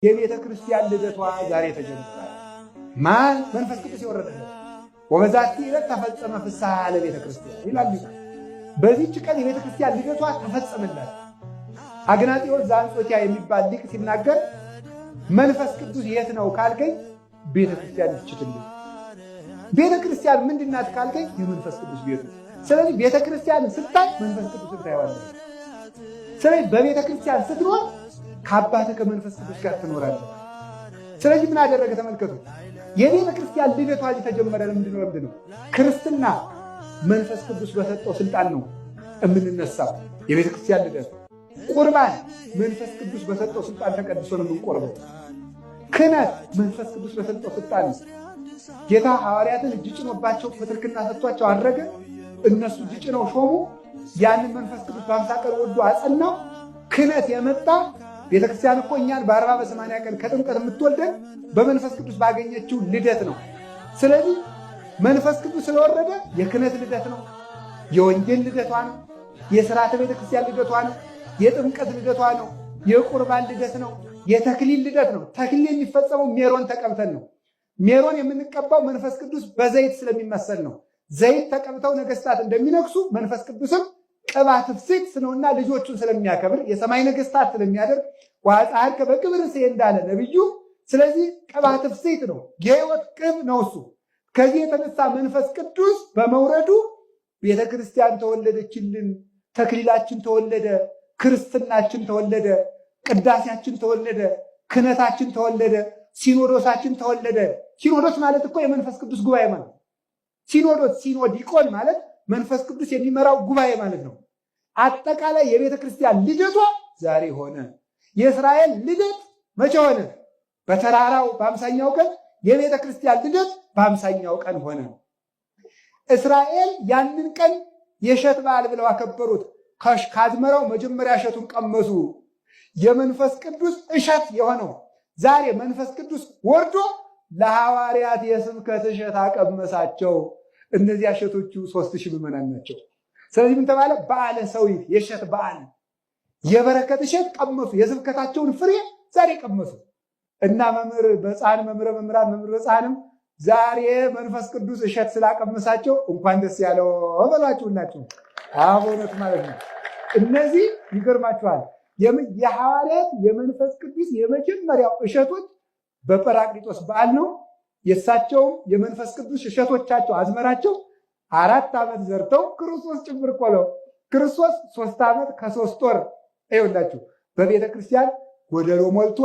የቤተ ክርስቲያን ልደቷ ዛሬ ተጀምሯል። ማን መንፈስ ቅዱስ የወረደበት ወበዛቲ ዕለት ተፈጸመ ፍስሐ ለቤተ ክርስቲያን ይላል። በዚህች ቀን የቤተ ክርስቲያን ልደቷ ተፈጸመላት። አግናጢዎስ ዘአንጾኪያ የሚባል ሊቅ ሲናገር መንፈስ ቅዱስ የት ነው ካልከኝ ቤተ ክርስቲያን ይችላል። ቤተ ክርስቲያን ምንድናት ካልከኝ የመንፈስ ቅዱስ ቤት ነው። ስለዚህ ቤተ ክርስቲያን ስታይ መንፈስ ቅዱስን ታየዋለህ። ስለዚህ በቤተ ክርስቲያን ስትኖር ከአባትህ ከመንፈስ ቅዱስ ጋር ትኖራለህ። ስለዚህ ምን አደረገ ተመልከቱ። የቤተ ክርስቲያን ልደቷ ተጀመረ። ለምንድን ነው? ክርስትና መንፈስ ቅዱስ በሰጠው ስልጣን ነው የምንነሳው። የቤተ ክርስቲያን ልደት ቁርባን መንፈስ ቅዱስ በሰጠው ስልጣን ተቀድሶ ነው የምንቆርበው። ክህነት መንፈስ ቅዱስ በሰጠው ስልጣን ነው። ጌታ ሐዋርያትን እጅ ጭኖባቸው ፕትርክና ሰጥቷቸው አድረገ። እነሱ እጅ ጭነው ሾሙ። ያንን መንፈስ ቅዱስ በ50 ቀን ወዶ አጸናው። ክህነት የመጣ ቤተክርስቲያን እኮ እኛን በ40 በ80 ቀን ከጥምቀት የምትወልደን በመንፈስ ቅዱስ ባገኘችው ልደት ነው። ስለዚህ መንፈስ ቅዱስ ስለወረደ የክህነት ልደት ነው፣ የወንጌል ልደቷ ነው፣ የሥርዓተ ቤተክርስቲያን ልደቷ ነው፣ የጥምቀት ልደቷ ነው፣ የቁርባን ልደት ነው፣ የተክሊል ልደት ነው። ተክሊል የሚፈጸመው ሜሮን ተቀብተን ነው። ሜሮን የምንቀባው መንፈስ ቅዱስ በዘይት ስለሚመሰል ነው። ዘይት ተቀብተው ነገስታት እንደሚነግሱ መንፈስ ቅዱስም ቅባት ፍስት ነውና ልጆቹን ስለሚያከብር የሰማይ ነገስታት ስለሚያደርግ ወአጽሐከ በክብር እሴ እንዳለ ነብዩ። ስለዚህ ቅባት ፍስት ነው፣ የህይወት ቅብ ነው እሱ። ከዚህ የተነሳ መንፈስ ቅዱስ በመውረዱ ቤተክርስቲያን ተወለደችልን፣ ተክሊላችን ተወለደ፣ ክርስትናችን ተወለደ፣ ቅዳሴያችን ተወለደ፣ ክህነታችን ተወለደ፣ ሲኖዶሳችን ተወለደ። ሲኖዶስ ማለት እኮ የመንፈስ ቅዱስ ጉባኤ ማለት። ሲኖዶስ ሲኖዲቆን ማለት መንፈስ ቅዱስ የሚመራው ጉባኤ ማለት ነው። አጠቃላይ የቤተ ክርስቲያን ልደቷ ዛሬ ሆነ። የእስራኤል ልደት መቼ ሆነ? በተራራው በ50ኛው ቀን። የቤተ ክርስቲያን ልደት በ50ኛው ቀን ሆነ። እስራኤል ያንን ቀን የእሸት በዓል ብለው አከበሩት። ከአዝመራው መጀመሪያ እሸቱን ቀመሱ። የመንፈስ ቅዱስ እሸት የሆነው ዛሬ መንፈስ ቅዱስ ወርዶ ለሐዋርያት የስብከት እሸት አቀመሳቸው። እነዚያ እሸቶቹ 3000 ምዕመናን ናቸው። ስለዚህ ምን ተባለ? በዓለ ሰዊት፣ የእሸት በዓል። የበረከት እሸት ቀመሱ። የስብከታቸውን ፍሬ ዛሬ ቀመሱ እና መምህር በጻሕን መምህረ መምህራን መምህር በጻሕንም ዛሬ መንፈስ ቅዱስ እሸት ስላቀመሳቸው እንኳን ደስ ያለው በሏችሁላችሁ። በእውነት ማለት ነው። እነዚህ ይገርማችኋል። የሐዋርያት የመንፈስ ቅዱስ የመጀመሪያው እሸቶች በጰራቅሊጦስ በዓል ነው። የእሳቸውም የመንፈስ ቅዱስ እሸቶቻቸው አዝመራቸው 4 ዓመት ዘርተው ክርስቶስ ጭምር እኮ ነው። ክርስቶስ 3 ዓመት ከ3 ወር ይኸውላችሁ በቤተ ክርስቲያን ጎደሎ ሞልቶ